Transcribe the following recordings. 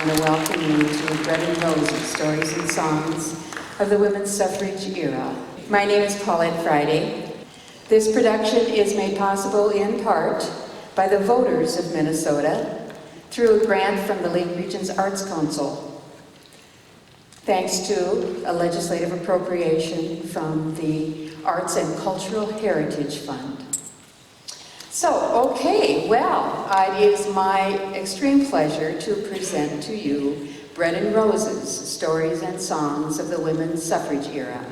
want to welcome you to Bread and Roses, Stories and Songs of the Women's Suffrage Era. My name is Paulette Friday. This production is made possible in part by the voters of Minnesota through a grant from the Lake Region's Arts Council, thanks to a legislative appropriation from the Arts and Cultural Heritage Fund. So, okay, well, it is my extreme pleasure to present to you Bread and Roses, Stories and Songs of the Women's Suffrage Era.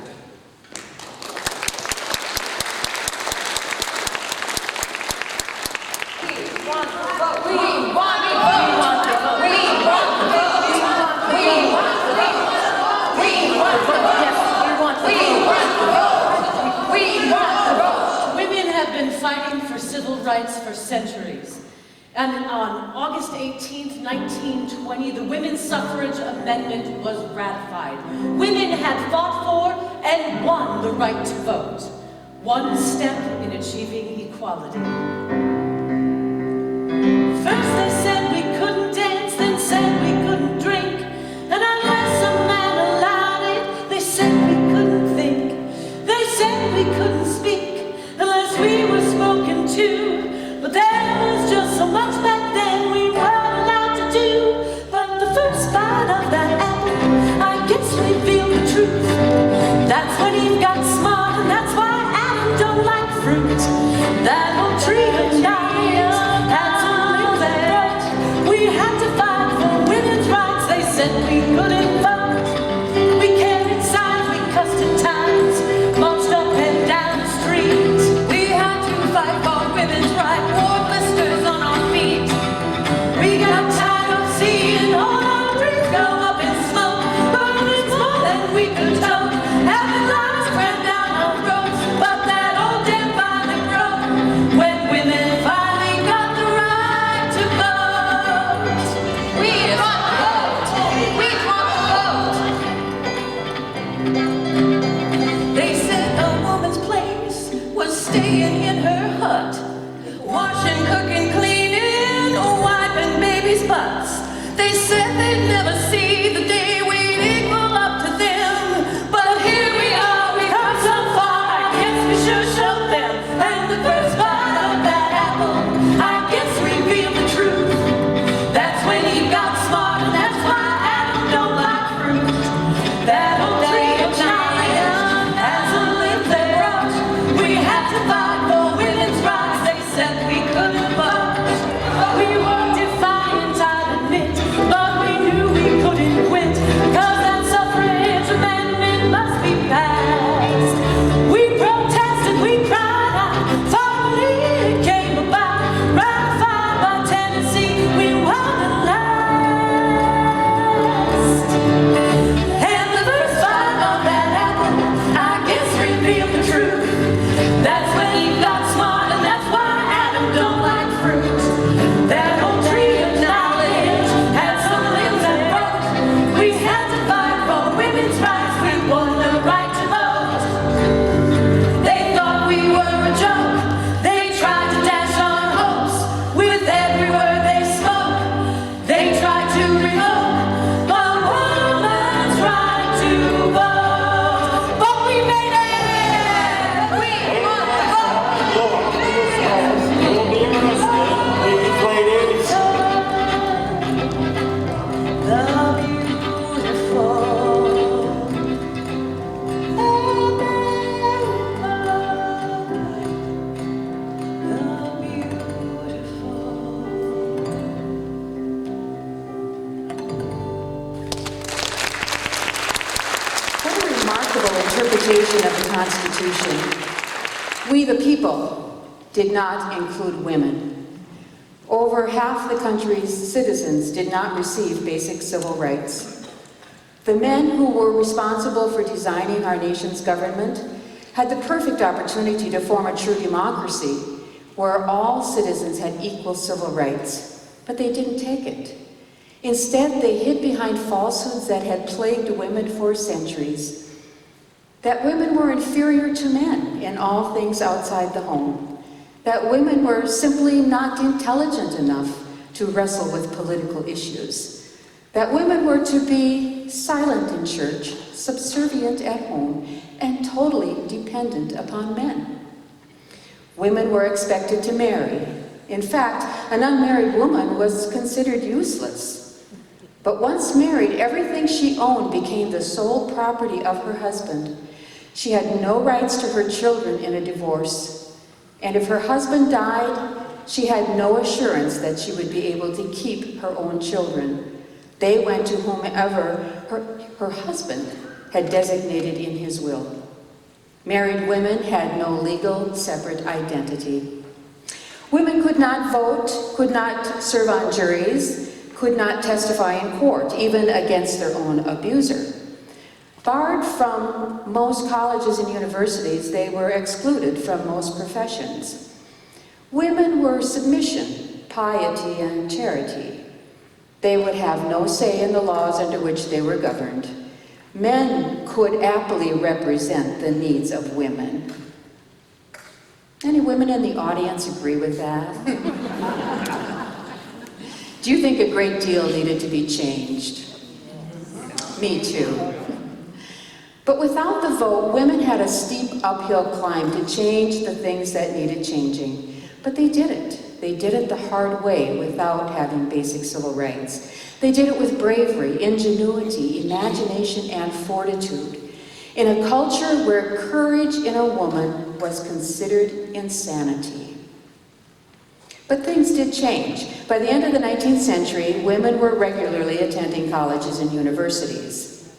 Rights for centuries. And on August 18th, 1920, the Women's Suffrage Amendment was ratified. Women had fought for and won the right to vote. One step in achieving equality. First they said we couldn't dance, then said we couldn't drink. And unless a man allowed it, they said we couldn't think. They said we couldn't speak unless we were spoken to. But there was just so much back then we weren't allowed to do. But the first bite of that apple, I guess, revealed the truth. That's when he got smart, and that's why Adam don't like fruit. That old tree of knowledge had some limbs that broke. We had to fight for women's rights. They said we couldn't vote. We carried signs, we cussed at times, marched up and down the street. We had to fight for women's rights. Wore blisters on our feet. We got tired of seeing all our dreams go up in smoke. Burning more than we could tote. Having lives crammed down our throats. But that old dam finally broke when women finally got the right to vote. We want the vote. We want the vote. They said a woman's place was staying in her hut, washing, cooking, cleaning, wiping babies' butts. They said they'd never see the day we'd equal up to them. But here we are, we've come so far, I guess we sure showed them. And the first bite of that apple, I guess, revealed the truth. That's when he got smart, and that's why Adam don't like fruit. That old tree of giant has a limb that broke. We had to fight for women's rights. They said we couldn't vote. We were defiant, I'd admit, but we knew we couldn't quit, 'cause that suffrage amendment must be passed. We protested, we cried out, finally it came about, ratified by Tennessee, we won at last. And the first bite of that apple, I guess, revealed the truth. That's when he got smart, and that's why Adam don't like fruit. That old tree of knowledge had some limbs that broke. We had to fight for women's rights. We won the right to vote. They thought we were a joke. They tried to dash our hopes with every word they spoke. They tried to revoke a woman's right to vote. But we made it. We won the vote. What a remarkable interpretation of the Constitution. We, the people, did not include women. Over half the country's citizens did not receive basic civil rights. The men who were responsible for designing our nation's government had the perfect opportunity to form a true democracy where all citizens had equal civil rights, but they didn't take it. Instead, they hid behind falsehoods that had plagued women for centuries. That women were inferior to men in all things outside the home. That women were simply not intelligent enough to wrestle with political issues. that women were to be silent in church, subservient at home, and totally dependent upon men. Women were expected to marry. In fact, an unmarried woman was considered useless. But once married, everything she owned became the sole property of her husband. She had no rights to her children in a divorce. And if her husband died, she had no assurance that she would be able to keep her own children. They went to whomever her husband had designated in his will. Married women had no legal separate identity. Women could not vote, could not serve on juries, could not testify in court, even against their own abuser. Barred from most colleges and universities, they were excluded from most professions. Women were submission, piety, and charity. They would have no say in the laws under which they were governed. Men could aptly represent the needs of women. Any women in the audience agree with that? Do you think a great deal needed to be changed? Me too. But without the vote, women had a steep uphill climb to change the things that needed changing. But they did it. They did it the hard way without having basic civil rights. They did it with bravery, ingenuity, imagination, and fortitude. In a culture where courage in a woman was considered insanity. But things did change. By the end of the 19th century, women were regularly attending colleges and universities.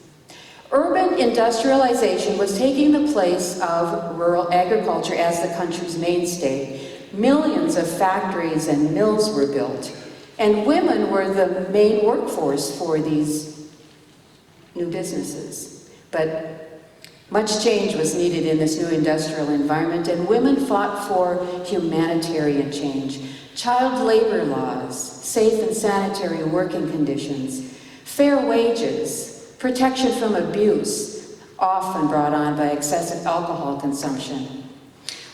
Urban industrialization was taking the place of rural agriculture as the country's mainstay. Millions of factories and mills were built, and women were the main workforce for these new businesses. But much change was needed in this new industrial environment, and women fought for humanitarian change. Child labor laws, safe and sanitary working conditions, fair wages, protection from abuse, often brought on by excessive alcohol consumption.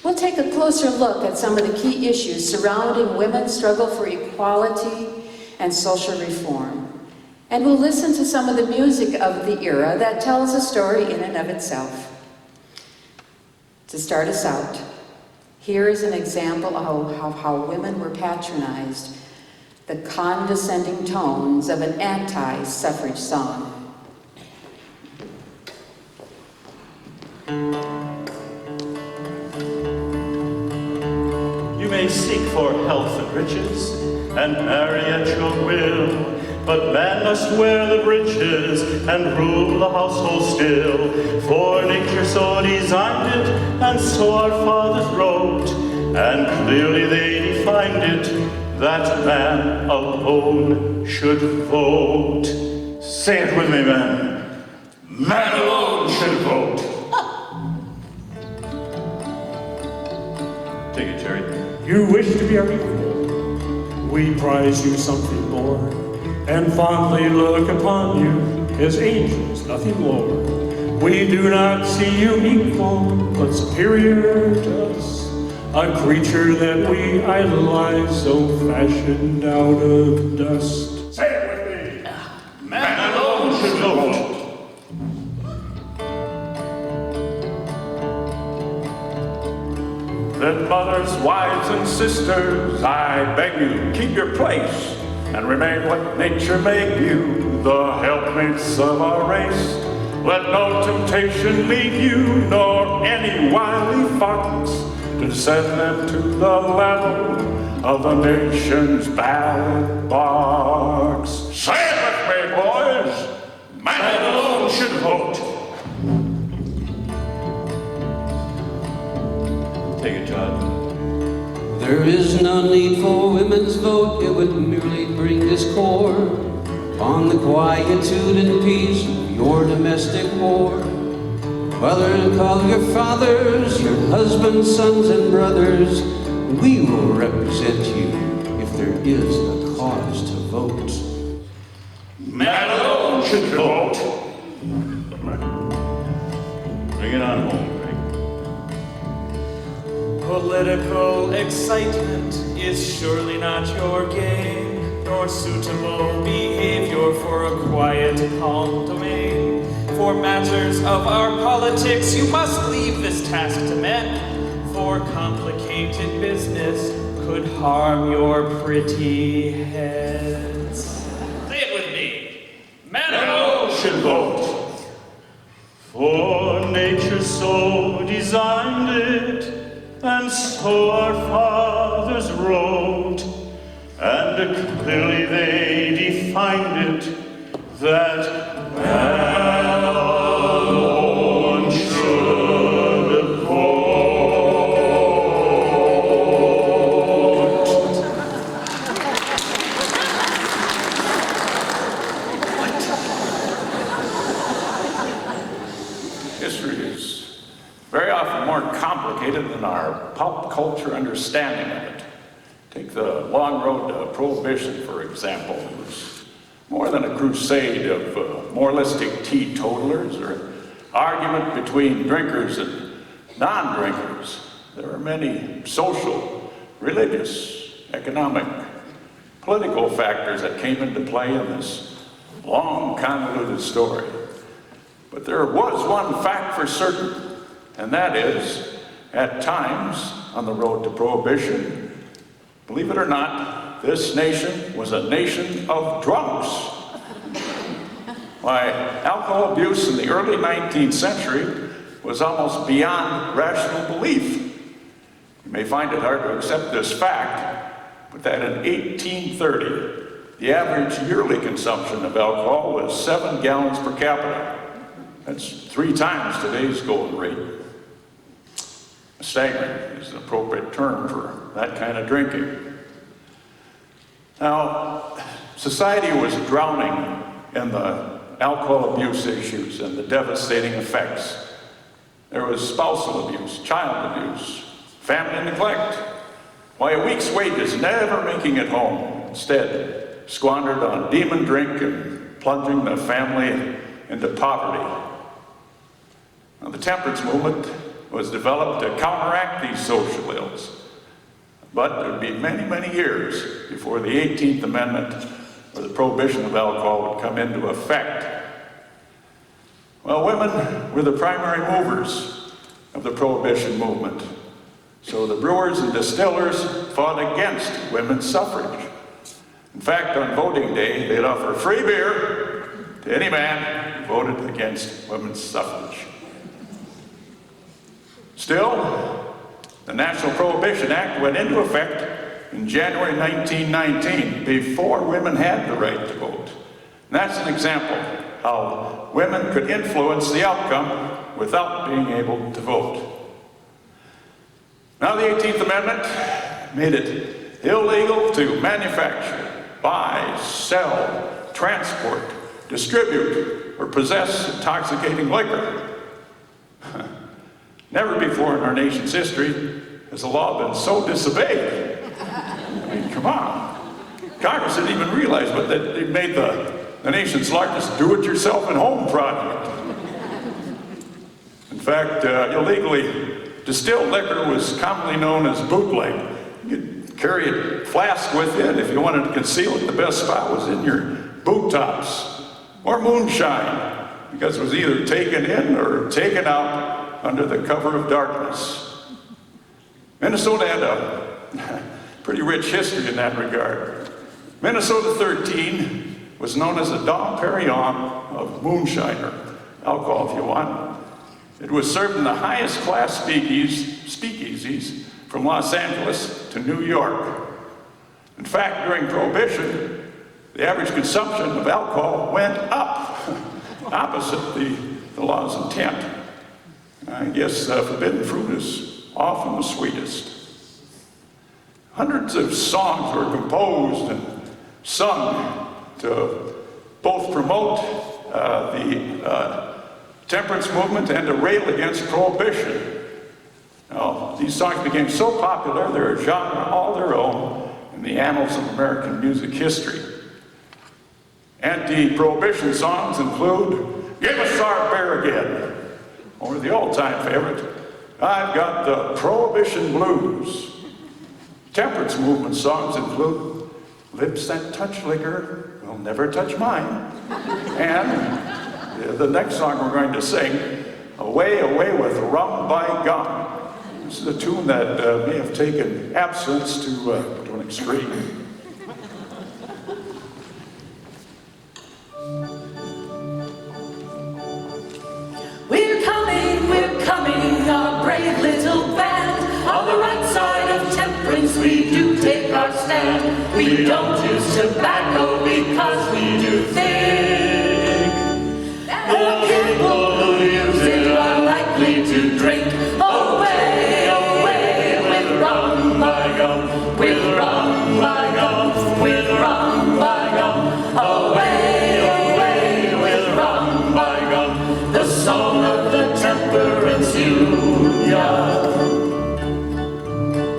We'll take a closer look at some of the key issues surrounding women's struggle for equality and social reform. And we'll listen to some of the music of the era that tells a story in and of itself. To start us out, here is an example of how women were patronized, the condescending tones of an anti-suffrage song. You may seek for health and riches, and marry at your will, but man must wear the breeches and rule the household still. For nature so designed it, and so our fathers wrote, and clearly they defined it, that man alone should vote. Say it with me, men. Man alone should vote. Take it, Jerry. You wish to be our equal. We prize you something more, and fondly look upon you as angels, nothing lower. We do not see you equal, but superior to us, a creature that we idolize, so fashioned out of dust. Say it with me. Man alone should vote. Then mothers, wives, and sisters, I beg you, keep your place, and remain what nature made you, the helpmates of our race. Let no temptation lead you, nor any wily fox, to send them to the level of the nation's ballot box. Say it with me, boys! Man alone should vote. Take it, John. There is no need for women's vote, it would merely bring discord on the quietude and peace of your domestic war. Mother, call your fathers, your husbands, sons, and brothers. We will represent you if there is a cause to vote. Man alone should vote. Bring it on home, Greg. Political excitement is surely not your game. nor suitable behavior for a quiet, calm domain. For matters of our politics, you must leave this task to men, for complicated business could harm your pretty heads. Say it with me. Men should vote. For nature so designed it, and so our fathers wrote, and clearly they defined it, that man alone should vote. History is very often more complicated than our pop culture understanding of it. Take the long road to Prohibition, for example. It was more than a crusade of moralistic teetotalers or argument between drinkers and non-drinkers. There are many social, religious, economic, political factors that came into play in this long, convoluted story. But there was one fact for certain, and that is, at times on the road to Prohibition, believe it or not, this nation was a nation of drunks. Why, alcohol abuse in the early 19th century was almost beyond rational belief. You may find it hard to accept this fact, but that in 1830, the average yearly consumption of alcohol was 7 gallons per capita. That's 3 times today's golden rate. Staggering is an appropriate term for that kind of drinking. Now, society was drowning in the alcohol abuse issues and the devastating effects. There was spousal abuse, child abuse, family neglect. Why, a week's wages never making it home, instead squandered on demon drink and plunging the family into poverty. Now, the temperance movement was developed to counteract these social ills. But it would be many, many years before the 18th Amendment or the prohibition of alcohol would come into effect. Well, women were the primary movers of the prohibition movement. So the brewers and distillers fought against women's suffrage. In fact, on voting day, they'd offer free beer to any man who voted against women's suffrage. Still, the National Prohibition Act went into effect in January 1919, before women had the right to vote. And that's an example how women could influence the outcome without being able to vote. Now, the 18th Amendment made it illegal to manufacture, buy, sell, transport, distribute, or possess intoxicating liquor. Never before in our nation's history has a law been so disobeyed. I mean, come on. Congress didn't even realize, but they made the nation's largest do-it-yourself-at-home project. In fact, illegally distilled liquor was commonly known as bootleg. You'd carry a flask with you, and if you wanted to conceal it, the best spot was in your boot tops. Or moonshine, because it was either taken in or taken out under the cover of darkness. Minnesota had a pretty rich history in that regard. Minnesota 13 was known as the Dom Perignon of moonshine, or alcohol if you want. It was served in the highest class speakeasies from Los Angeles to New York. In fact, during Prohibition, the average consumption of alcohol went up, opposite the law's intent. I guess forbidden fruit is often the sweetest. Hundreds of songs were composed and sung to both promote the temperance movement and to rail against prohibition. Now, these songs became so popular, they're a genre all their own in the annals of American music history. Anti-prohibition songs include "Give Us Our Beer Again," or the all-time favorite, "I've Got the Prohibition Blues." Temperance movement songs include lips that touch liquor will never touch mine. And the next song we're going to sing, Away, Away with Rum by Gum. This is a tune that may have taken absence to an extreme. We're coming, our brave little band. On the right side of temperance we do take our stand. We don't use tobacco because we do think the people who use it are likely to drink. Away, away with rum by gum, with rum by gum, with rum by gum. Away, away with rum by gum. The song of the Temperance Union.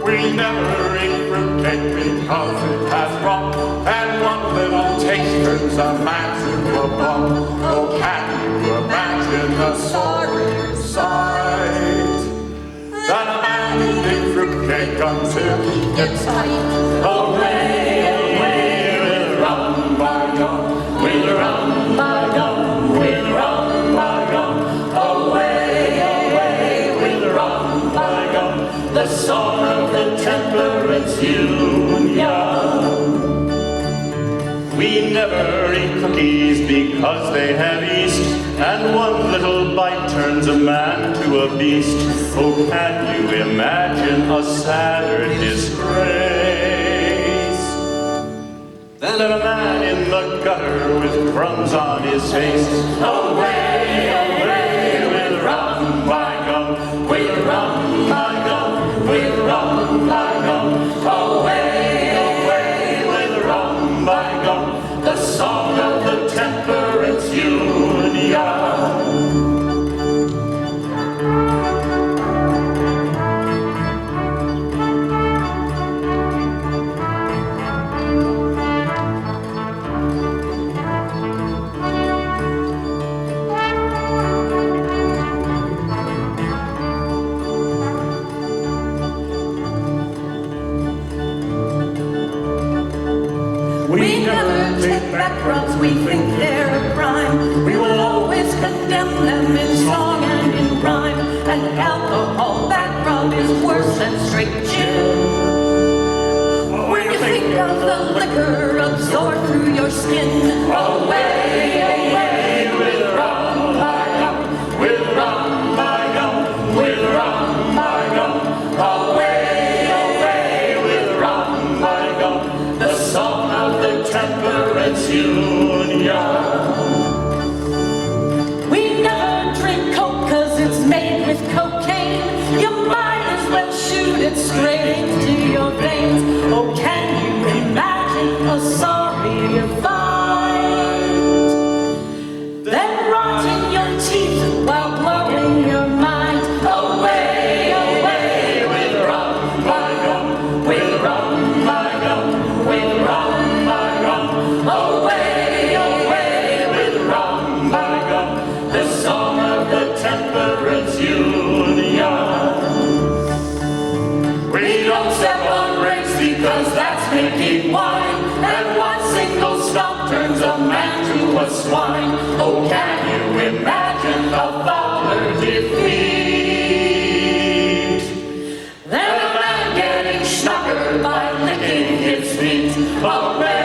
We never eat fruitcake because it has rum, and one little taste turns a man to a bum. Oh, can you imagine the sorry sight? That a man eating fruitcake until he gets tight. Away, away with rum by gum, with rum by gum, with rum by gum. Away, away with rum by gum. The song of the Temperance Union. We never eat cookies because they have yeast, and one little bite turns a man to a beast. Oh, can you imagine a sadder disgrace than a man in the gutter with crumbs on his face? Away, away with rum by gum, with rum by gum, with rum by gum. Away, away with rum by gum. The song of the Temperance Union. We never take back rubs, we think they're a crime. We will always condemn them in song and in rhyme. And alcohol, that rub is worse than straight gin. When you think of the liquor absorbed through your skin. Away, away with rum by gum, with rum by gum, with rum by gum. Away, away with rum by gum. The song of the Temperance Union. We never drink Coke 'cause it's made with cocaine. You might as well shoot it straight into your veins. Oh, can you imagine a sorrier find than rotting your teeth while blowing your mind? Away, away with rum by gum, with rum by gum, with rum by gum. Away, away with rum by gum. The song of the Temperance Union. We don't step on rakes because that's making wine, and one single stomp turns a man to a swine. Oh, can you imagine a fouler defeat than a man getting schnockered by licking his feet? Away,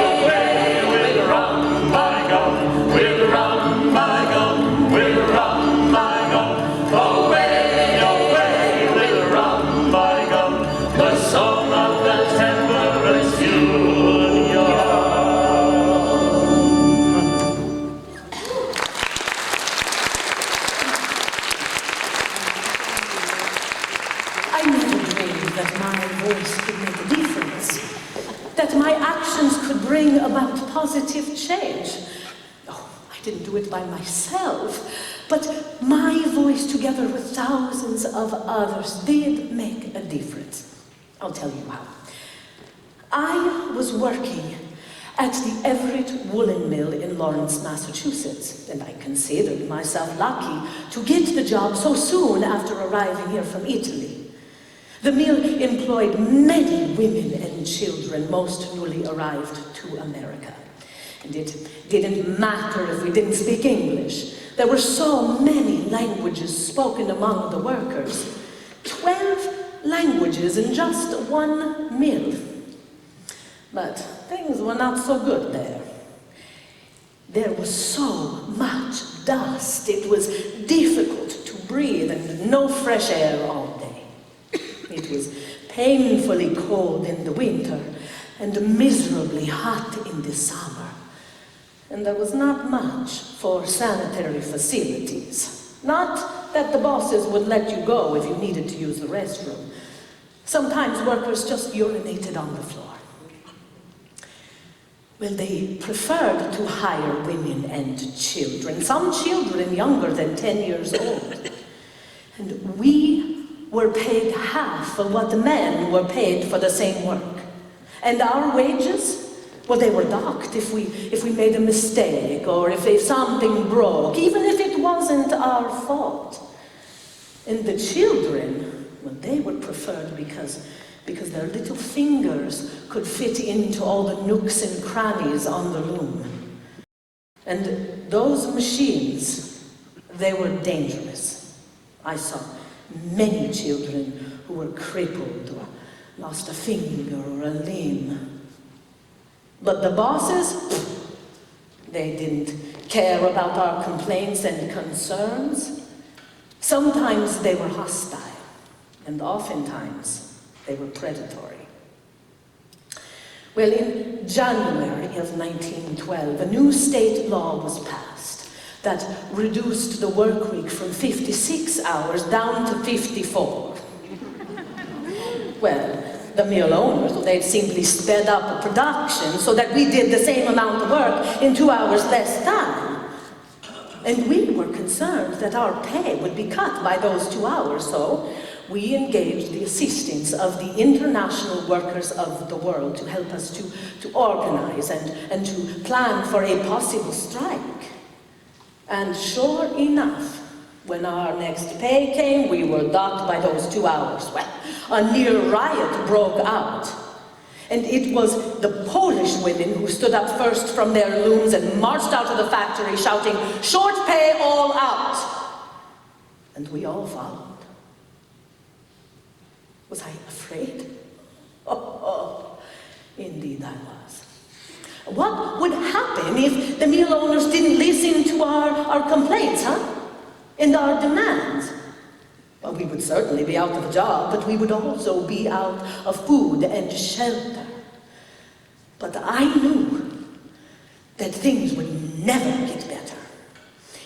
away with rum by gum, with rum by gum, with rum by gum. Away, away with rum by gum. The song of the Temperance Union. I never dreamed that my voice could make a difference, that my actions could bring about positive change. Oh, I didn't do it by myself, but my voice together with thousands of others did make a difference. I'll tell you how. I was working at the Everett Woolen Mill in Lawrence, Massachusetts, and I considered myself lucky to get the job so soon after arriving here from Italy. The mill employed many women and and children, most newly arrived to America. And it didn't matter if we didn't speak English. There were so many languages spoken among the workers. 12 languages in just one mill. But things were not so good there. There was so much dust. It was difficult to breathe and no fresh air all day. It was painfully cold in the winter and miserably hot in the summer. And there was not much for sanitary facilities. Not that the bosses would let you go if you needed to use the restroom. Sometimes workers just urinated on the floor. Well, they preferred to hire women and children, some children younger than 10 years old. And we were paid half of what the men were paid for the same work. And our wages, well, they were docked if we made a mistake or if something broke, even if it wasn't our fault. And the children, well, they were preferred because their little fingers could fit into all the nooks and crannies on the loom. And those machines, they were dangerous. I saw many children who were crippled or lost a finger or a limb. But the bosses, they didn't care about our complaints and concerns. Sometimes they were hostile, and oftentimes they were predatory. Well, in January of 1912, a new state law was passed that reduced the work week from 56 hours down to 54. Well, the mill owners, they'd simply sped up the production so that we did the same amount of work in 2 hours less time. And we were concerned that our pay would be cut by those 2 hours, so we engaged the assistance of the international workers of the world to help us to organize and to plan for a possible strike. And sure enough, when our next pay came, we were docked by those 2 hours. Well, a near riot broke out. And it was the Polish women who stood up first from their looms and marched out of the factory shouting, "Short pay all out!" And we all followed. Was I afraid? Oh, indeed I was. What would happen if the mill owners didn't listen to our complaints, and our demands? Well, we would certainly be out of a job, but we would also be out of food and shelter. But I knew that things would never get better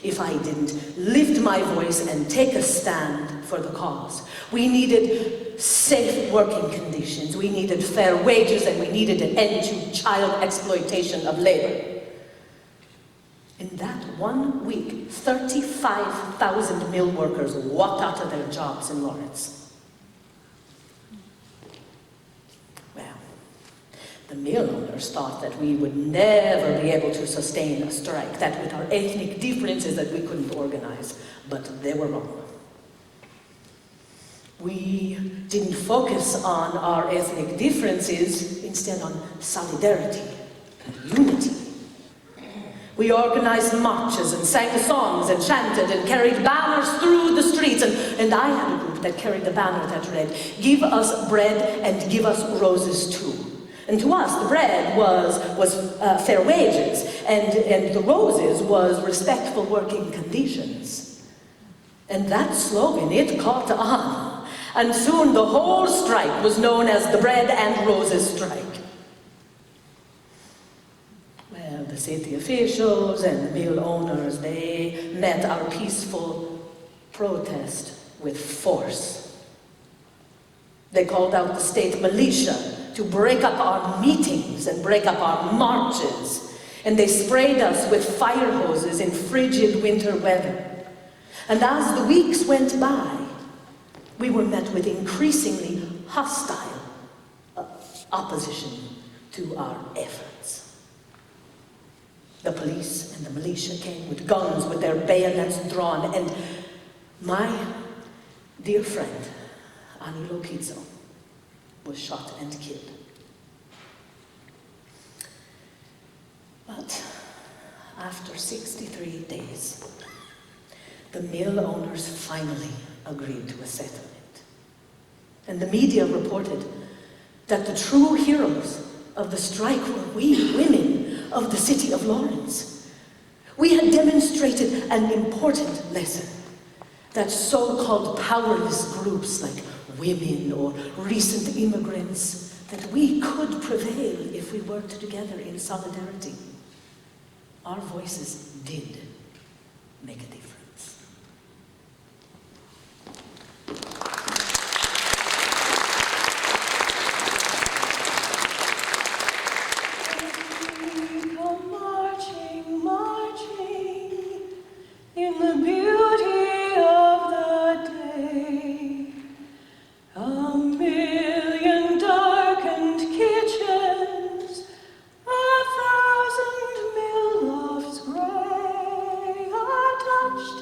if I didn't lift my voice and take a stand for the cause. We needed safe working conditions, we needed fair wages, and we needed an end to child exploitation of labor. In that 1 week, 35,000 mill workers walked out of their jobs in Lawrence. Well, the mill owners thought that we would never be able to sustain a strike, that with our ethnic differences that we couldn't organize, but they were wrong. We didn't focus on our ethnic differences, instead on solidarity and unity. We organized marches and sang songs and chanted and carried banners through the streets. And I had a group that carried the banner that read, "Give us bread and give us roses too." And to us, the bread was fair wages, and the roses was respectful working conditions. And that slogan, it caught on. And soon the whole strike was known as the Bread and Roses Strike. The city officials and the mill owners, they met our peaceful protest with force. They called out the state militia to break up our meetings and break up our marches. And they sprayed us with fire hoses in frigid winter weather. And as the weeks went by, we were met with increasingly hostile opposition to our efforts. The police and the militia came with guns, with their bayonets drawn, and my dear friend, Anilo Pizzo, was shot and killed. after 63 days, the mill owners finally agreed to a settlement. And the media reported that the true heroes of the strike were we women of the city of Lawrence. We had demonstrated an important lesson that so-called powerless groups like women or recent immigrants, that we could prevail if we worked together in solidarity. Our voices did make a difference. In the beauty of the day, a million darkened kitchens, 1,000 mill lofts gray are touched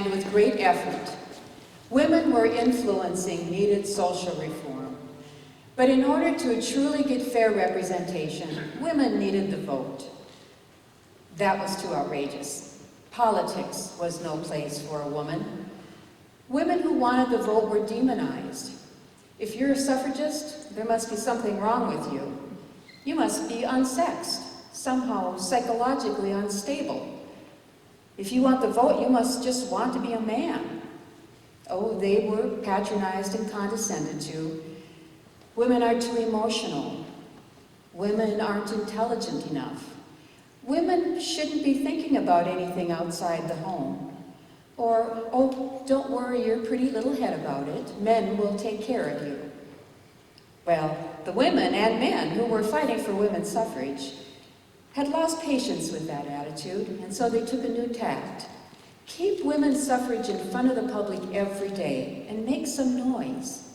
and with great effort, women were influencing needed social reform. But in order to truly get fair representation, women needed the vote. That was too outrageous. Politics was no place for a woman. Women who wanted the vote were demonized. If you're a suffragist, there must be something wrong with you. You must be unsexed, somehow psychologically unstable. If you want the vote, you must just want to be a man. Oh, they were patronized and condescended to. Women are too emotional. Women aren't intelligent enough. Women shouldn't be thinking about anything outside the home. Or, oh, don't worry your pretty little head about it. Men will take care of you. Well, the women and men who were fighting for women's suffrage had lost patience with that attitude, and so they took a new tact. Keep women's suffrage in front of the public every day and make some noise.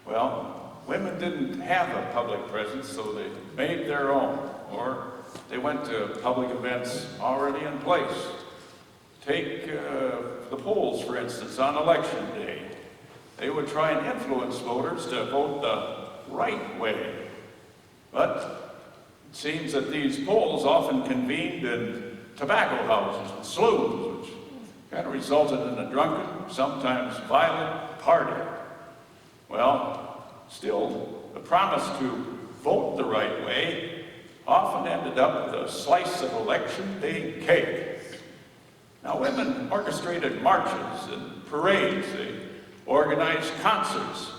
Well, women didn't have a public presence, so they made their own, or they went to public events already in place. Take the polls, for instance, on election day. They would try and influence voters to vote the right way. But it seems that these polls often convened in tobacco houses and saloons, which kind of resulted in a drunken, sometimes violent party. Well, still, the promise to vote the right way often ended up with a slice of election day cake. Now, women orchestrated marches and parades. They organized concerts.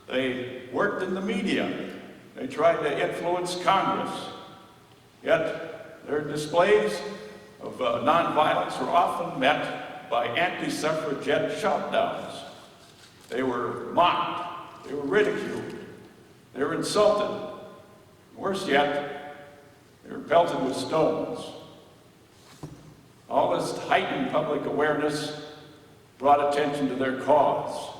They worked in the media. They tried to influence Congress. Yet, their displays of nonviolence were often met by anti-suffragette shoutdowns. They were mocked. They were ridiculed. They were insulted. Worse yet, they were pelted with stones. All this heightened public awareness brought attention to their cause.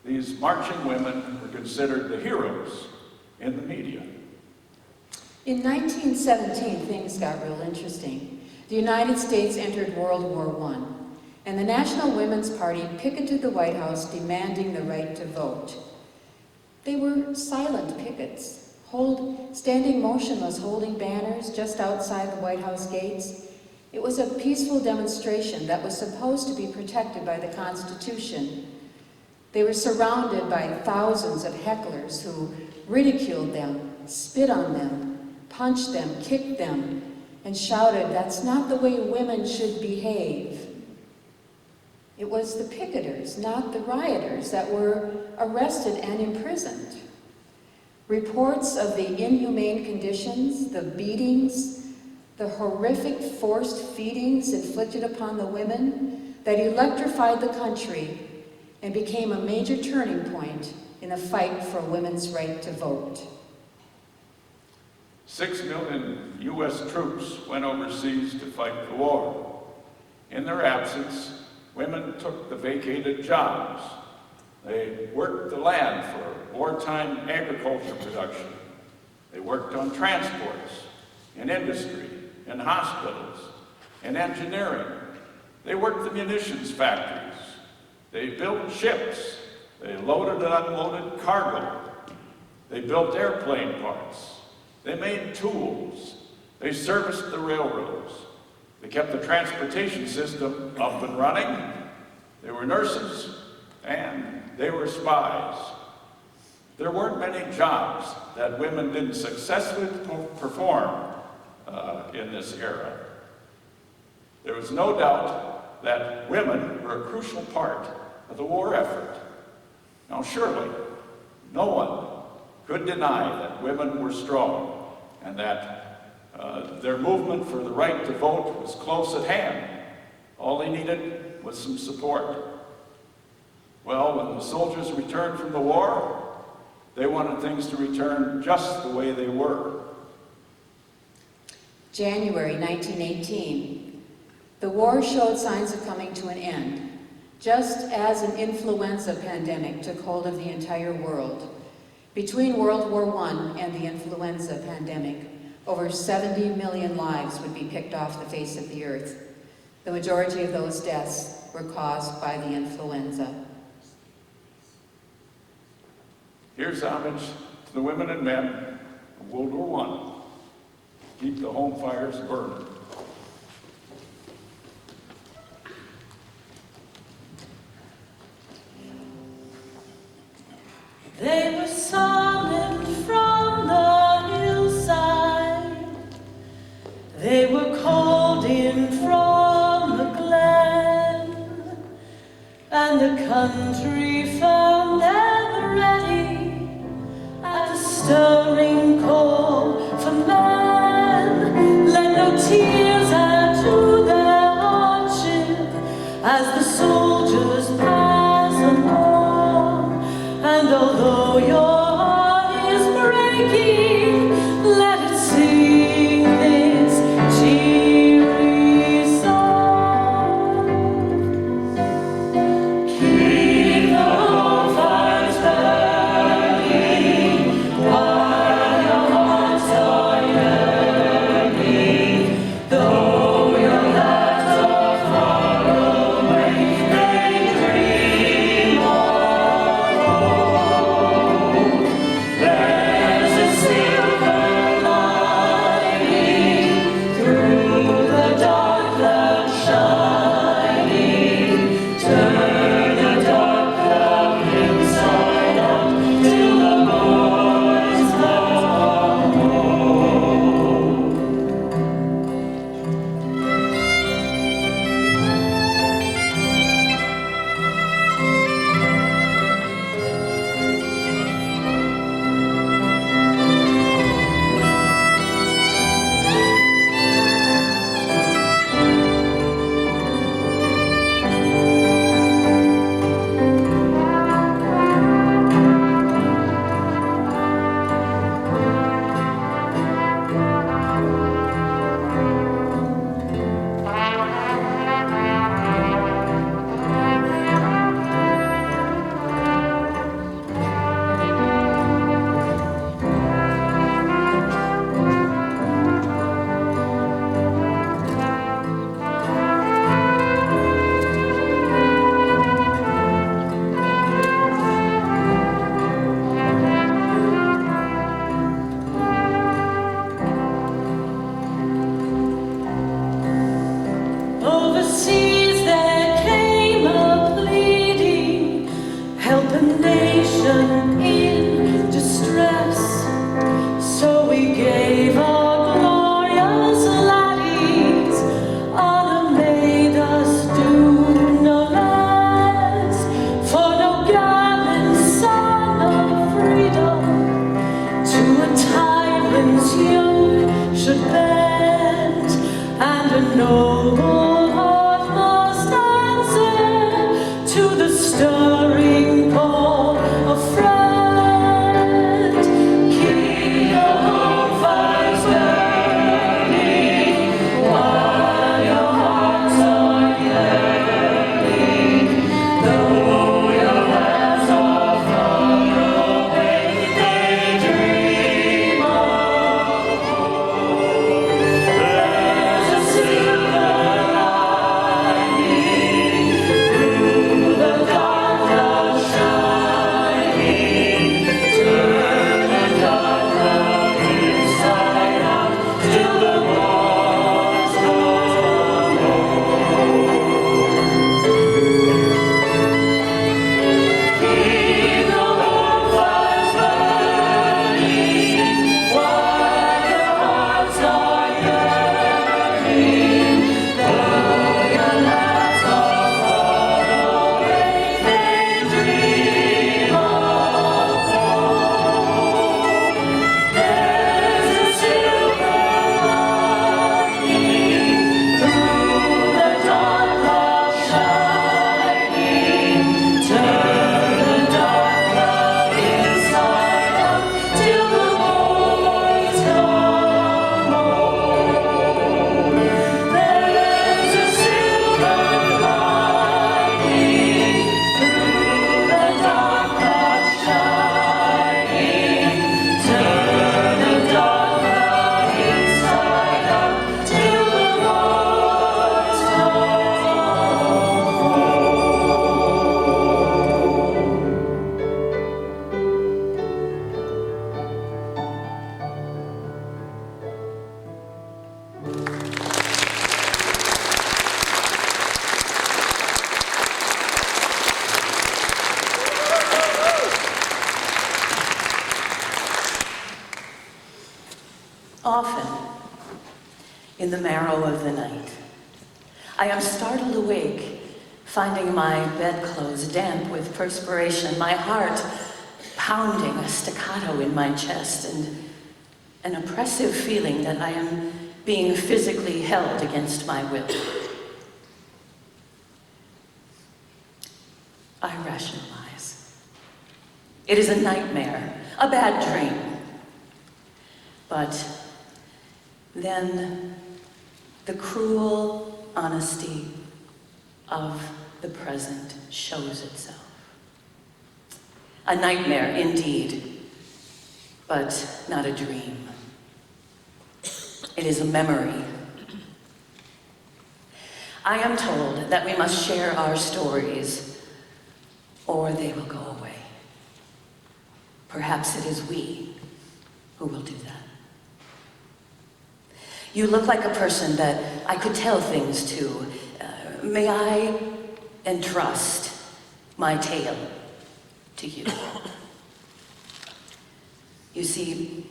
These marching women were considered the heroes in the media. In 1917, things got real interesting. The United States entered World War I, and the National Women's Party picketed the White House demanding the right to vote. They were silent pickets, standing motionless, holding banners just outside the White House gates. It was a peaceful demonstration that was supposed to be protected by the Constitution. They were surrounded by thousands of hecklers who ridiculed them, spit on them, punched them, kicked them, and shouted, "That's not the way women should behave." It was the picketers, not the rioters, that were arrested and imprisoned. Reports of the inhumane conditions, the beatings, the horrific forced feedings inflicted upon the women that electrified the country and became a major turning point in the fight for women's right to vote. 6 million U.S. troops went overseas to fight the war. In their absence, women took the vacated jobs. They worked the land for wartime agriculture production. They worked on transports, in industry, in hospitals, in engineering. They worked the munitions factories. They built ships. They loaded and unloaded cargo. They built airplane parts. They made tools. They serviced the railroads. They kept the transportation system up and running. They were nurses, and they were spies. There weren't many jobs that women didn't successfully perform in this era. There was no doubt that women were a crucial part of the war effort. Now, surely, no one could deny that women were strong and that their movement for the right to vote was close at hand. All they needed was some support. Well, when the soldiers returned from the war, they wanted things to return just the way they were. January 1918. The war showed signs of coming to an end, just as an influenza pandemic took hold of the entire world. Between World War I and the influenza pandemic, over 70 million lives would be picked off the face of the earth. The majority of those deaths were caused by the influenza. Here's homage to the women and men of World War I. Keep the home fires burning. They were summoned from the hillside. They were called in from the glen, and the country found them ready at the stirring call for men. Let no tears add to their hardship as the soldiers pass along. And although your heart is breaking, let it sing this cheery song. Keep the home fires burning while your hearts are yearning. Though your lands are far away, they dream of home. There's a silver lining Often, in the marrow of the night, I am startled awake, finding my bedclothes damp with perspiration, my heart pounding a staccato in my chest, and an oppressive feeling that I am being physically held against my will. I rationalize. It is a nightmare, a bad dream. But then the cruel honesty of the present shows itself. A nightmare indeed, but not a dream. It is a memory. I am told that we must share our stories, or they will go away. Perhaps it is we who will do that. You look like a person that I could tell things to. May I entrust my tale to you? You see,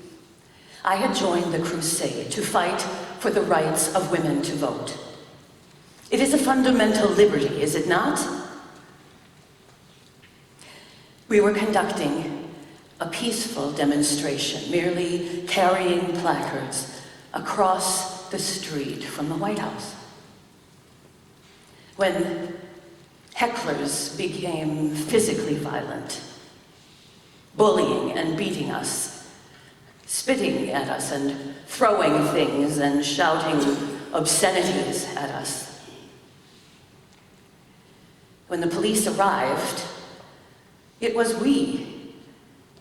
I had joined the crusade to fight for the rights of women to vote. It is a fundamental liberty, is it not? We were conducting a peaceful demonstration, merely carrying placards across the street from the White House, when hecklers became physically violent, bullying and beating us, spitting at us and throwing things and shouting obscenities at us. When the police arrived, it was we,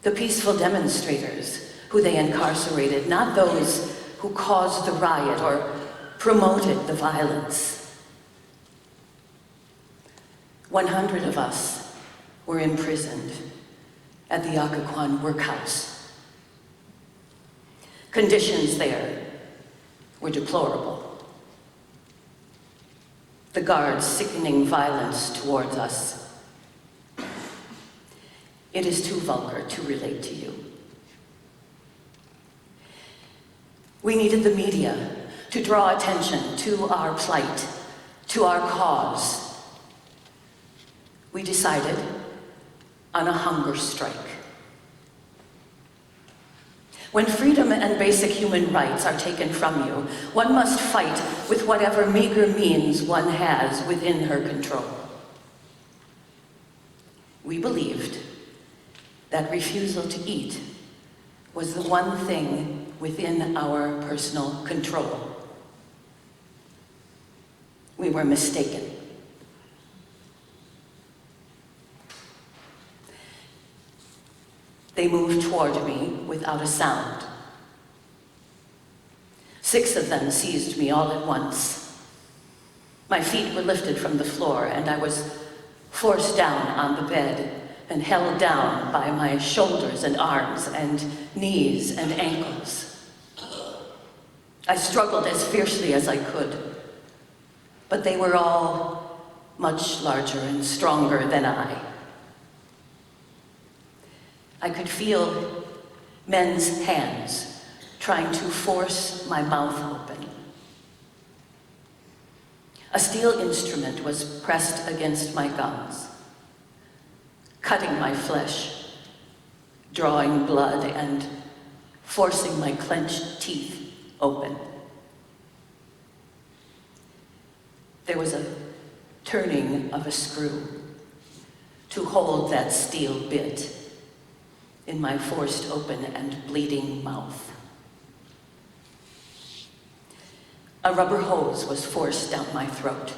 the peaceful demonstrators, who they incarcerated, not those who caused the riot or promoted the violence. 100 of us were imprisoned at the Occoquan workhouse. Conditions there were deplorable. The guards' sickening violence towards us. It is too vulgar to relate to you. We needed the media to draw attention to our plight, to our cause. We decided on a hunger strike. When freedom and basic human rights are taken from you, one must fight with whatever meager means one has within her control. We believed that refusal to eat was the one thing within our personal control. We were mistaken. They moved toward me without a sound. 6 of them seized me all at once. My feet were lifted from the floor, and I was forced down on the bed and held down by my shoulders and arms and knees and ankles. I struggled as fiercely as I could, but they were all much larger and stronger than I. I could feel men's hands trying to force my mouth open. A steel instrument was pressed against my gums, cutting my flesh, drawing blood, and forcing my clenched teeth open. There was a turning of a screw to hold that steel bit in my forced open and bleeding mouth. A rubber hose was forced down my throat.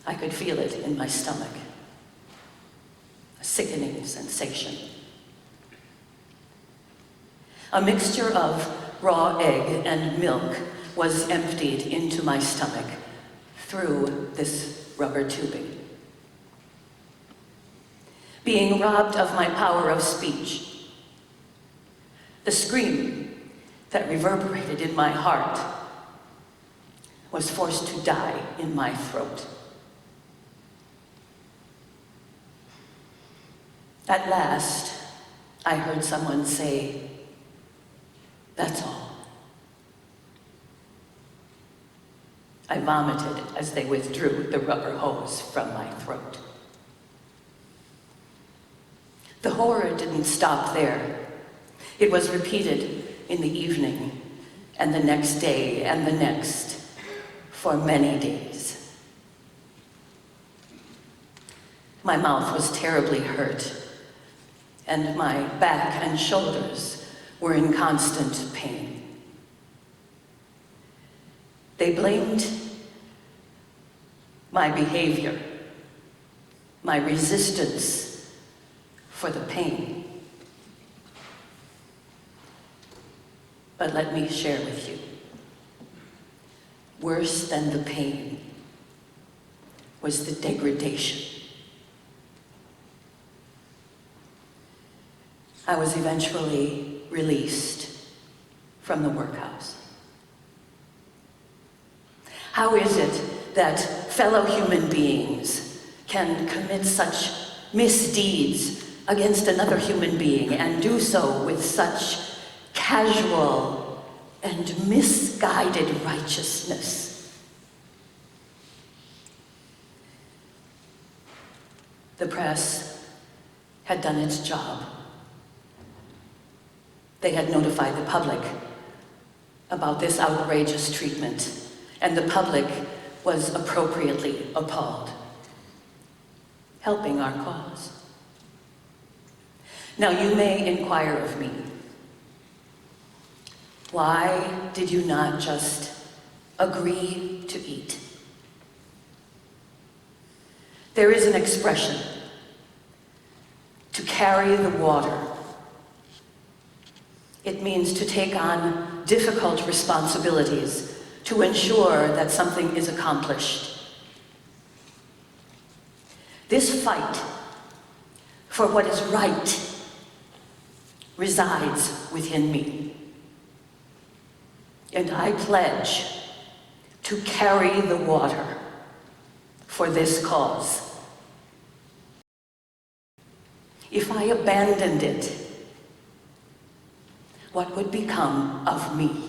I could feel it in my stomach, a sickening sensation. A mixture of raw egg and milk was emptied into my stomach through this rubber tubing. Being robbed of my power of speech, the scream that reverberated in my heart was forced to die in my throat. At last, I heard someone say, "That's all." I vomited as they withdrew the rubber hose from my throat. The horror didn't stop there. It was repeated in the evening, and the next day, and the next, for many days. My mouth was terribly hurt, and my back and shoulders were in constant pain. They blamed my behavior, my resistance for the pain. But let me share with you, worse than the pain was the degradation. I was eventually released from the workhouse. How is it that fellow human beings can commit such misdeeds against another human being and do so with such casual and misguided righteousness? The press had done its job. They had notified the public about this outrageous treatment, and the public was appropriately appalled, helping our cause. Now you may inquire of me, why did you not just agree to eat? There is an expression, to carry the water. It means to take on difficult responsibilities to ensure that something is accomplished. This fight for what is right resides within me. And I pledge to carry the water for this cause. If I abandoned it, what would become of me?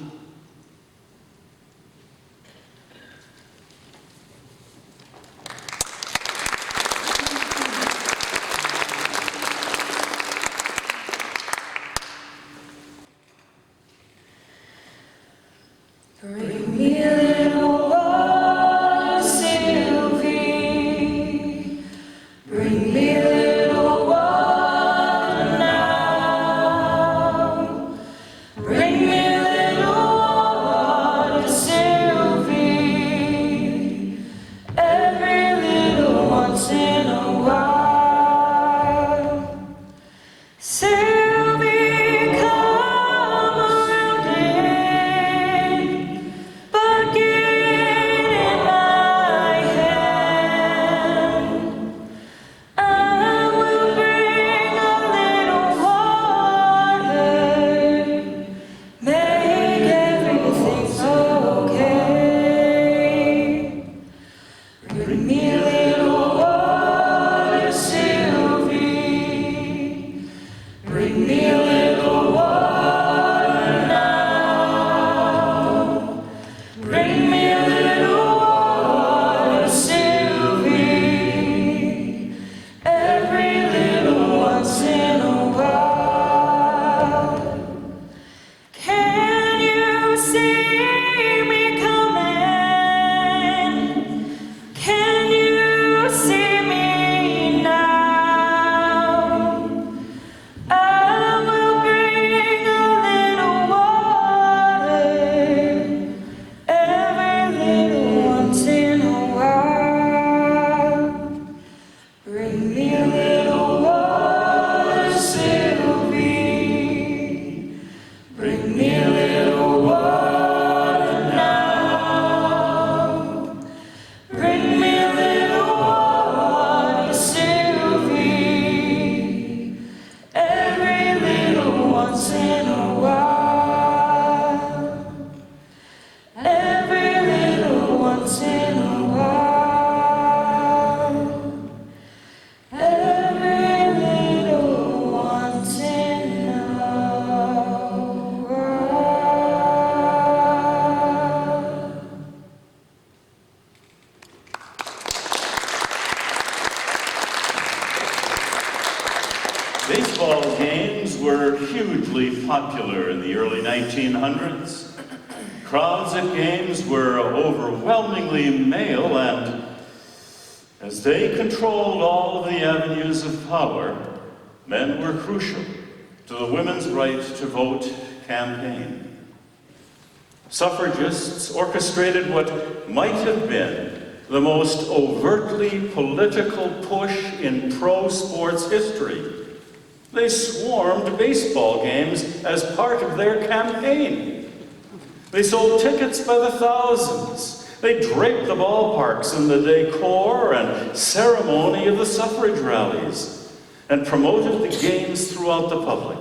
Bring me a little water, Sylvie. Bring me a little water now. Bring me a little water, Sylvie. Every little once in a while. Sylvie, come around in. popular in the early 1900s. Crowds at games were overwhelmingly male, and as they controlled all of the avenues of power, men were crucial to the women's right to vote campaign. Suffragists orchestrated what might have been the most overtly political push in pro-sports history. They swarmed baseball games as part of their campaign. They sold tickets by the thousands. They draped the ballparks in the decor and ceremony of the suffrage rallies and promoted the games throughout the public.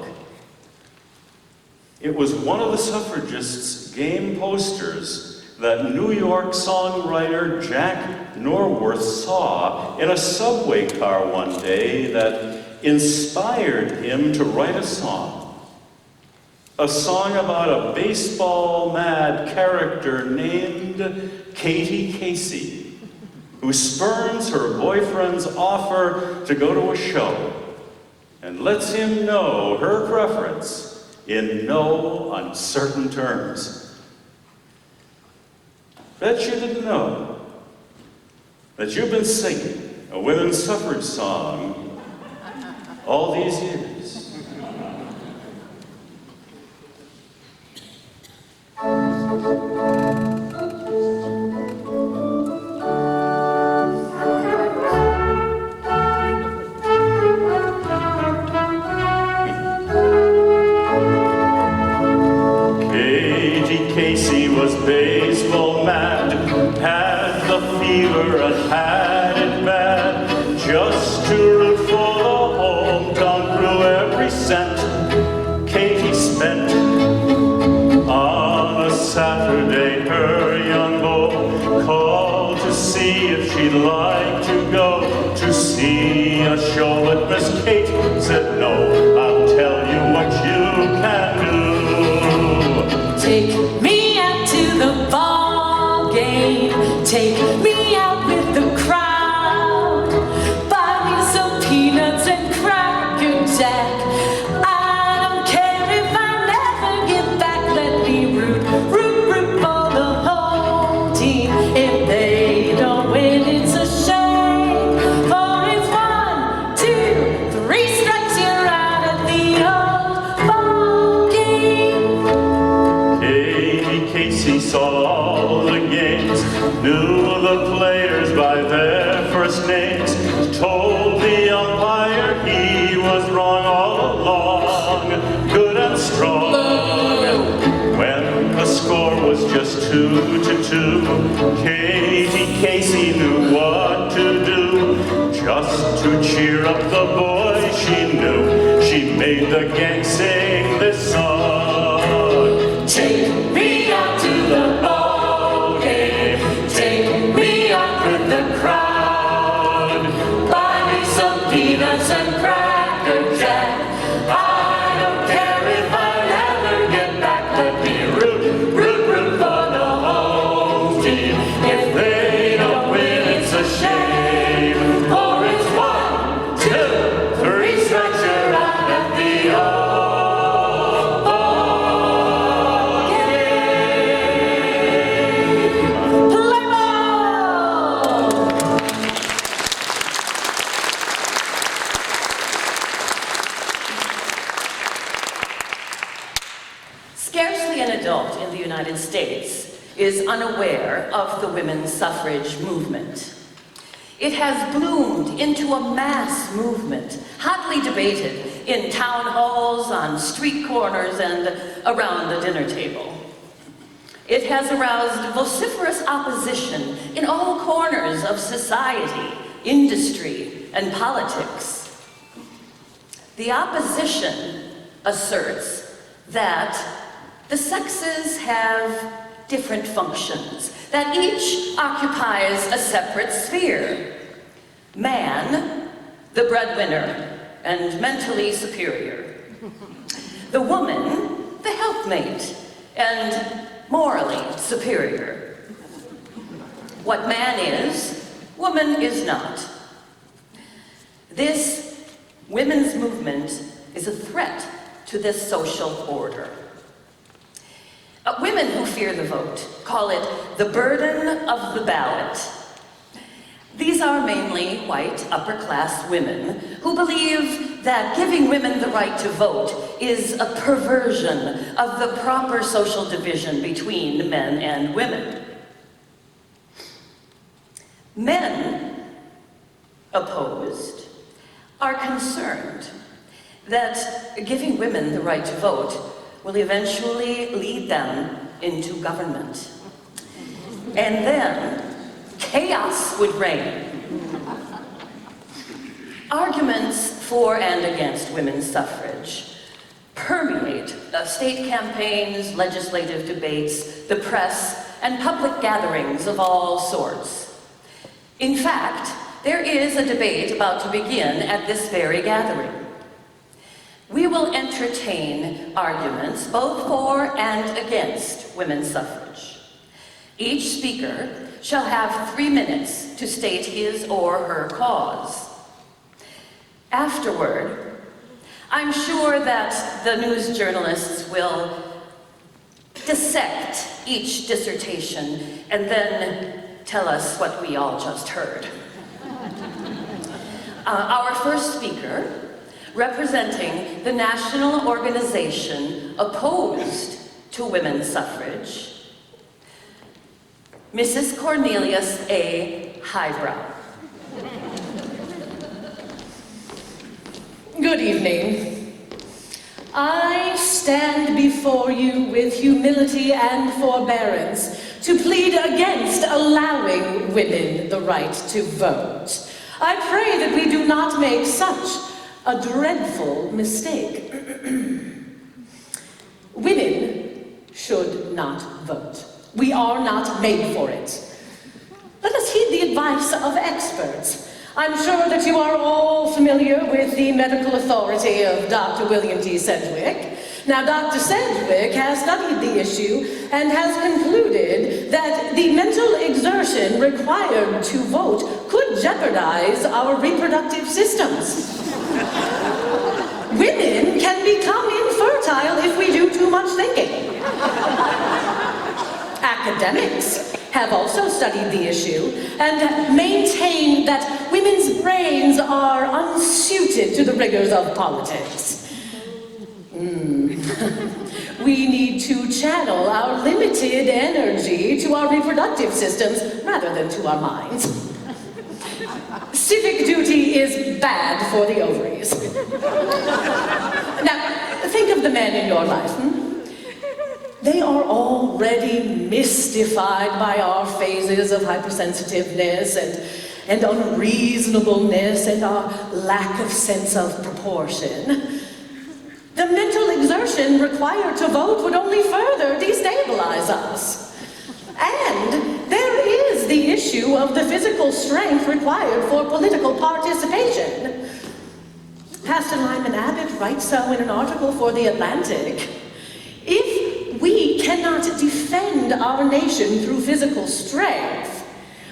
It was one of the suffragists' game posters that New York songwriter Jack Norworth saw in a subway car one day that inspired him to write a song. A song about a baseball-mad character named Katie Casey, who spurns her boyfriend's offer to go to a show and lets him know her preference in no uncertain terms. Bet you didn't know that you've been singing a women's suffrage song all these years. Casey was baseball mad, had the fever and had it bad. Just to root for the hometown grew every cent Katie spent. On a Saturday, her young beau called to see if she'd like to go to see a show, but Miss Kate said no. I'll tell you what you can do. Take me out to the ball game. Take me out with the crowd. Buy me some peanuts and Cracker Jack. I don't care if I never get back. Let me root for the whole team. If they don't win, it's a shame. For it's 1, 2, 3 strikes, you're out of the old ball game. Casey saw all the games, knew the players by their first names, told the umpire he was wrong all along, good and strong. When the score was just 2-2, Katie Casey knew what to do. Just to cheer up the boy she knew, she made the gang sing this song. Take me out to the ball game. Take me out with the crowd. Buy me some peanuts and Cracker Jack. I don't care if I never get back. Let me root for the home team. If they don't win, it's a shame. For it's 1, 2, 3 strikes, you're out of the old ball game. Play ball! Scarcely an adult in the United States is unaware of the women's suffrage movement. It has bloomed into a mass movement, hotly debated in town halls, on street corners, and around the dinner table. It has aroused vociferous opposition in all corners of society, industry, and politics. The opposition asserts that the sexes have different functions, that each occupies a separate sphere. Man, the breadwinner and mentally superior. The woman, the helpmate and morally superior. What man is, woman is not. This women's movement is a threat to this social order. Women who fear the vote call it the burden of the ballot. These are mainly white, upper-class women who believe that giving women the right to vote is a perversion of the proper social division between men and women. Men, opposed, are concerned that giving women the right to vote will eventually lead them into government. And then chaos would reign. Arguments for and against women's suffrage permeate state campaigns, legislative debates, the press, and public gatherings of all sorts. In fact, there is a debate about to begin at this very gathering. We will entertain arguments both for and against women's suffrage. Each speaker shall have 3 minutes to state his or her cause. Afterward, I'm sure that the news journalists will dissect each dissertation and then tell us what we all just heard. Our first speaker, representing the national organization opposed to women's suffrage, Mrs. Cornelius A. Highbrow. Good evening. I stand before you with humility and forbearance to plead against allowing women the right to vote. I pray that we do not make such a dreadful mistake. Women should not vote. We are not made for it. Let us heed the advice of experts. I'm sure that you are all familiar with the medical authority of Dr. William T. Sedgwick. Now, Dr. Sedgwick has studied the issue and has concluded that the mental exertion required to vote could jeopardize our reproductive systems. Women can become infertile if we do too much thinking. Academics have also studied the issue and maintain that women's brains are unsuited to the rigors of politics. We need to channel our limited energy to our reproductive systems rather than to our minds. Civic duty is bad for the ovaries. Now, think of the men in your life. They are already mystified by our phases of hypersensitiveness and unreasonableness and our lack of sense of proportion. The mental exertion required to vote would only further destabilize us. And there is the issue of the physical strength required for political participation. Pastor Lyman Abbott writes so in an article for The Atlantic. If we cannot defend our nation through physical strength,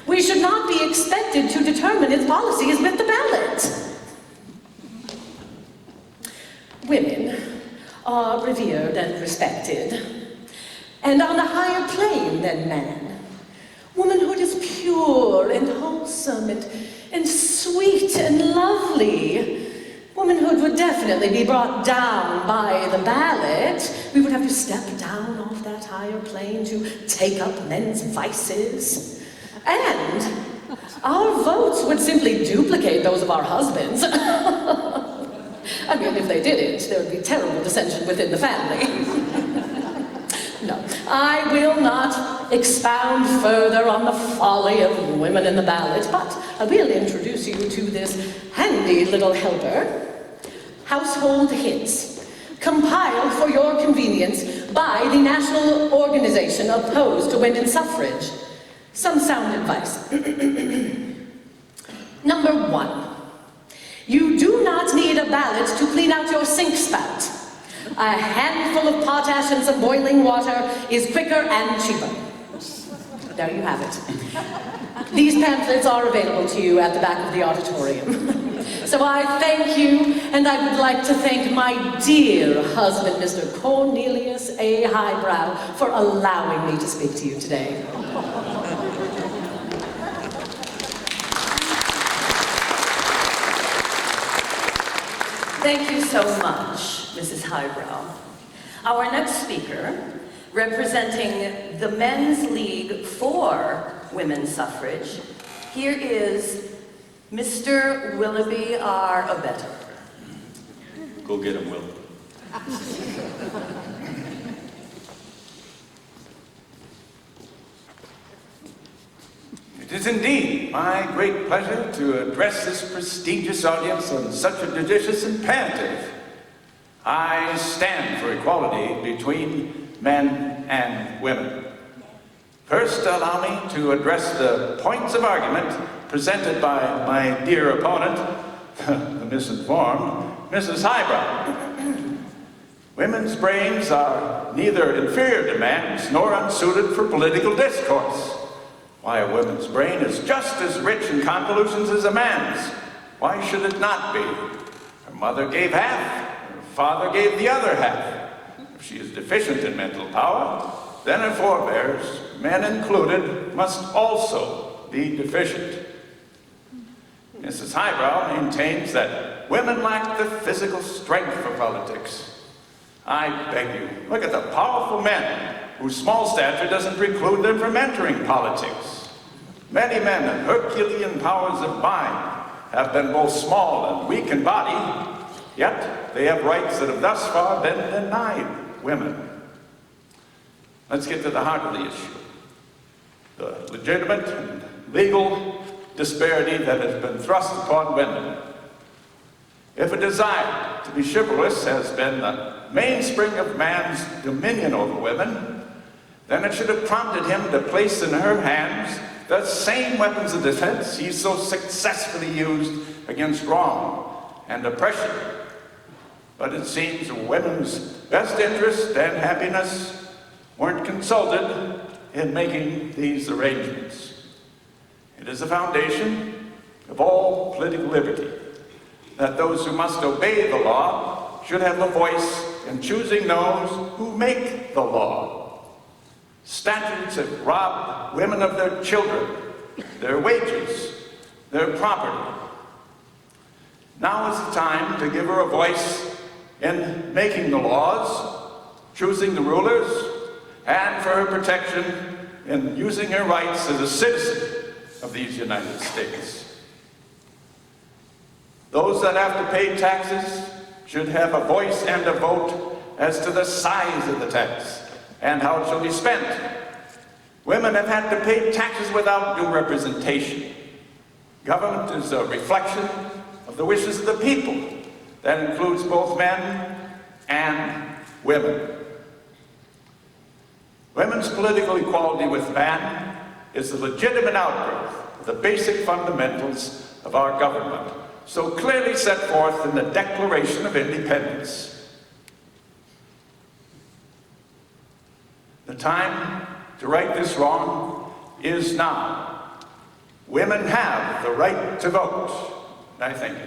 we should not be expected to determine its policies with the ballot. Women are revered and respected, and on a higher plane than man. Womanhood is pure and wholesome and sweet and lovely. Womanhood would definitely be brought down by the ballot. We would have to step down off that higher plane to take up men's vices. And our votes would simply duplicate those of our husbands. I mean, if they didn't, there would be terrible dissension within the family. No, I will not expound further on the folly of women in the ballot, but I will introduce you to this handy little helper, Household Hits, compiled for your convenience by the national organization opposed to women's suffrage. Some sound advice. Number 1. You do not need a ballot to clean out your sink spout. A handful of potash and some boiling water is quicker and cheaper. There you have it. These pamphlets are available to you at the back of the auditorium. So I thank you, and I would like to thank my dear husband, Mr. Cornelius A. Highbrow, for allowing me to speak to you today. Thank you so much, Mrs. Highbrow. Our next speaker, representing the Men's League for Women's Suffrage, here is Mr. Willoughby R. Abettor. Go get him, Will. It is indeed my great pleasure to address this prestigious audience on such a judicious imperative. I stand for equality between men and women. First, allow me to address the points of argument presented by my dear opponent, the misinformed, Mrs. Highbrow. Women's brains are neither inferior to man's nor unsuited for political discourse. Why, a woman's brain is just as rich in convolutions as a man's. Why should it not be? Her mother gave half, her father gave the other half. If she is deficient in mental power, then her forebears, men included, must also be deficient. Mrs. Highbrow maintains that women lack the physical strength for politics. I beg you, look at the powerful men whose small stature doesn't preclude them from entering politics. Many men of Herculean powers of mind have been both small and weak in body, yet they have rights that have thus far been denied women. Let's get to the heart of the issue. The legitimate and legal disparity that has been thrust upon women. If a desire to be chivalrous has been the mainspring of man's dominion over women, then it should have prompted him to place in her hands the same weapons of defense he so successfully used against wrong and oppression. But it seems women's best interest and happiness weren't consulted in making these arrangements. It is the foundation of all political liberty that those who must obey the law should have a voice in choosing those who make the law. Statutes have robbed women of their children, their wages, their property. Now is the time to give her a voice in making the laws, choosing the rulers, and for her protection in using her rights as a citizen of these United States. Those that have to pay taxes should have a voice and a vote as to the size of the tax and how it shall be spent. Women have had to pay taxes without due representation. Government is a reflection of the wishes of the people. That includes both men and women. Women's political equality with man is the legitimate outgrowth of the basic fundamentals of our government, so clearly set forth in the Declaration of Independence. The time to right this wrong is now. Women have the right to vote. I thank you.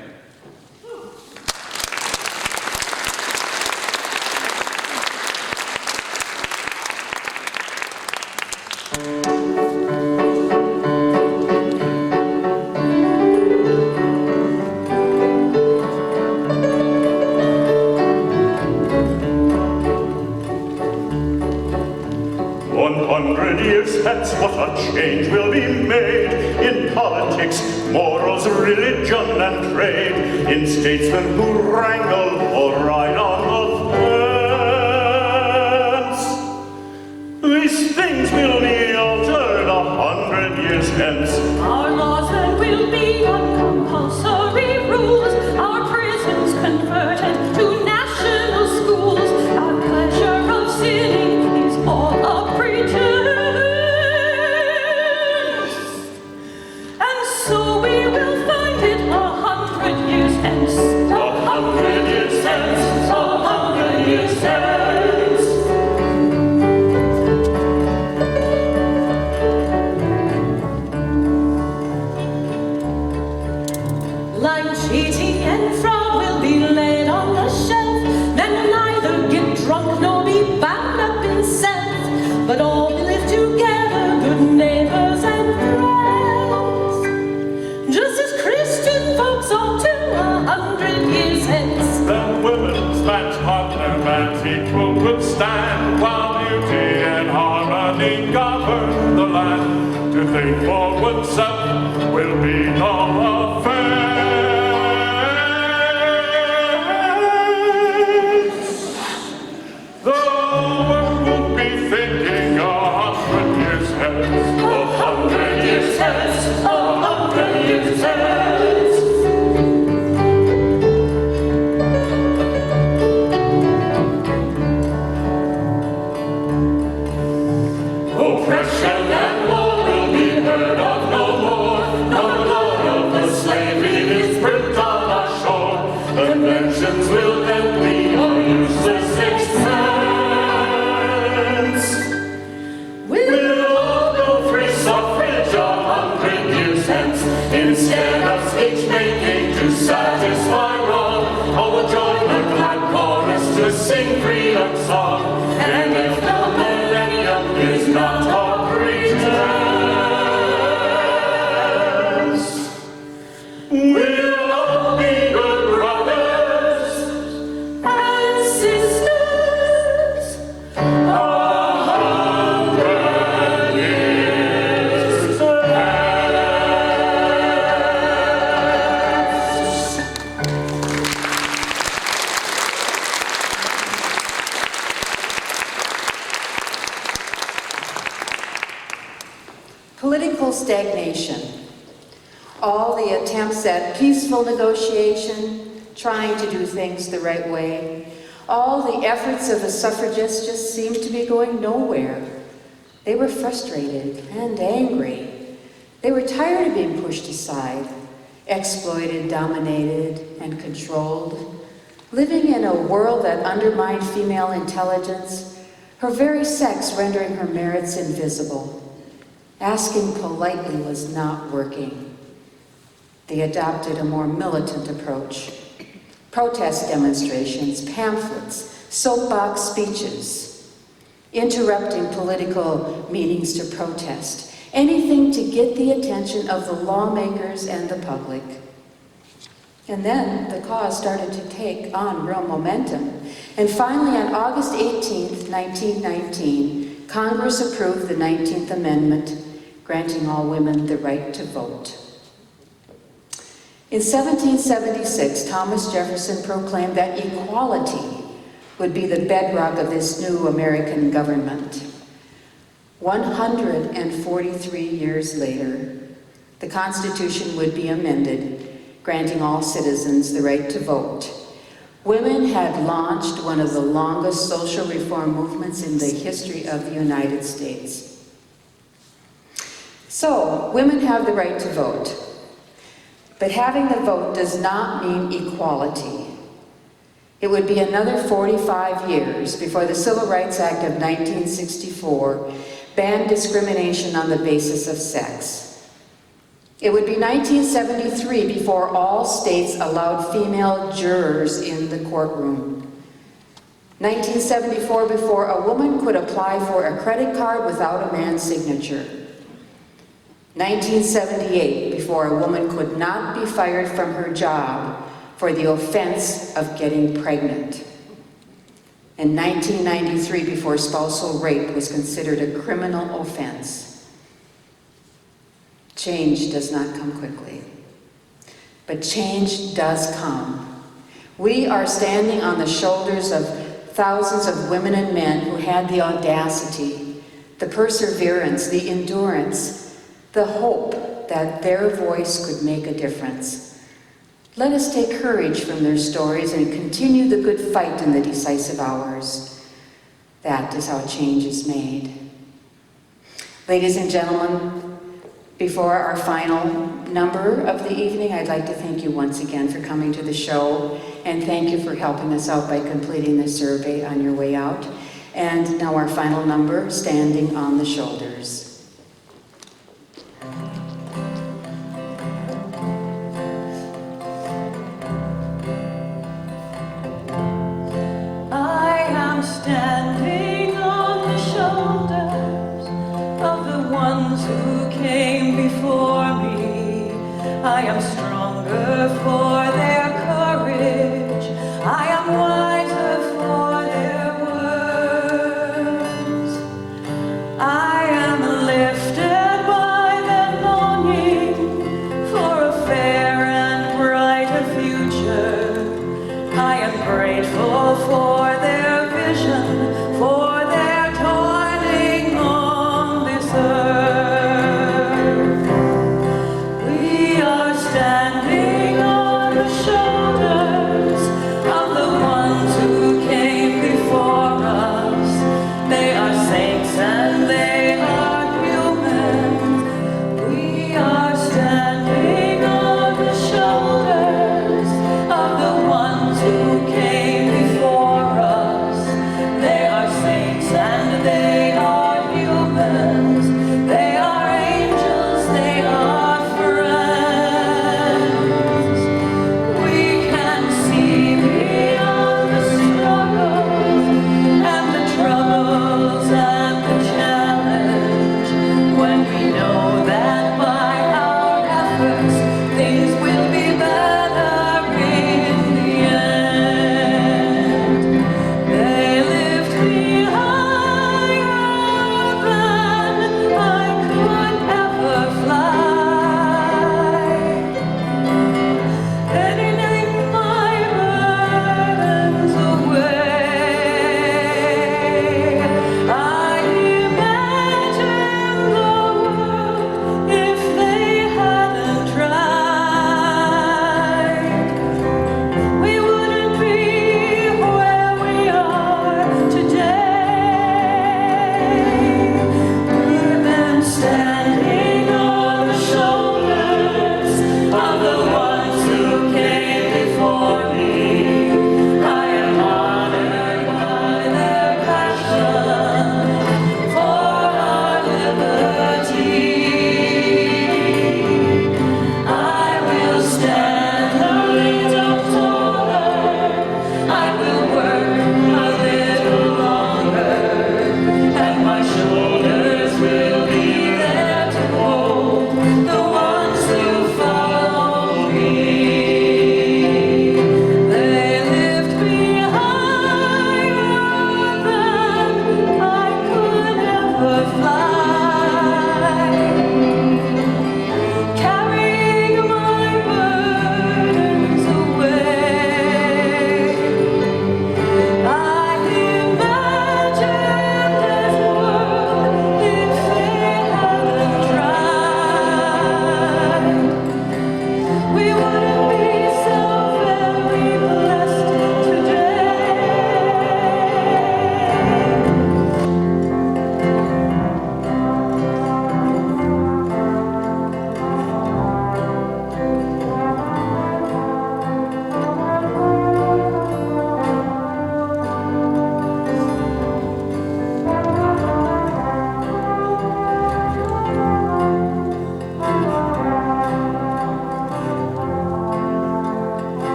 Hence what a change will be made in politics, morals, religion, and trade, in statesmen who wrangle or ride on the fence. These things will be altered 100 years hence. Our laws then will be on compulsory rules, our prisons converted to national schools, our pleasure of sinning is all a pretense. So we will find it 100 years hence. 100 years hence. 100 years hence. would stand while beauty and harmony govern the land. To think for oneself will be no offense. The world would be thinking 100 years hence. 100 years hence, 100 years hence. Oppression and war will be heard of no more. No more of the slavery is print on our shore. Conventions will then be our useless expense. We'll all go free suffrage 100 years hence. Instead of speech making to satisfy wrong, all will join the glad chorus to sing freedom song. And if the millennium is not our pretense, we'll all be good brothers And sisters, 100 years hence. Political stagnation. All the attempts at peaceful negotiation, trying to do things the right way, all the efforts of the suffragists just seemed to be going nowhere. They were frustrated and angry. They were tired of being pushed aside, exploited, dominated, and controlled, living in a world that undermined female intelligence, her very sex rendering her merits invisible. Asking politely was not working. They adopted a more militant approach. Protest demonstrations, pamphlets, soapbox speeches, interrupting political meetings to protest, anything to get the attention of the lawmakers and the public. And then the cause started to take on real momentum. And finally, on August 18th, 1919, Congress approved the 19th Amendment, granting all women the right to vote. In 1776, Thomas Jefferson proclaimed that equality would be the bedrock of this new American government. 143 years later, the Constitution would be amended, granting all citizens the right to vote. Women had launched one of the longest social reform movements in the history of the United States. So, women have the right to vote. But having the vote does not mean equality. It would be another 45 years before the Civil Rights Act of 1964 banned discrimination on the basis of sex. It would be 1973 before all states allowed female jurors in the courtroom. 1974 before a woman could apply for a credit card without a man's signature. 1978 before a woman could not be fired from her job for the offense of getting pregnant. And 1993 before spousal rape was considered a criminal offense. Change does not come quickly, but change does come. We are standing on the shoulders of thousands of women and men who had the audacity, the perseverance, the endurance, the hope that their voice could make a difference. Let us take courage from their stories and continue the good fight in the decisive hours. That is how change is made. Ladies and gentlemen, before our final number of the evening, I'd like to thank you once again for coming to the show, and thank you for helping us out by completing the survey on your way out. And now our final number, Standing on the Shoulders. standing on the shoulders of the ones who came before me. I am stronger for their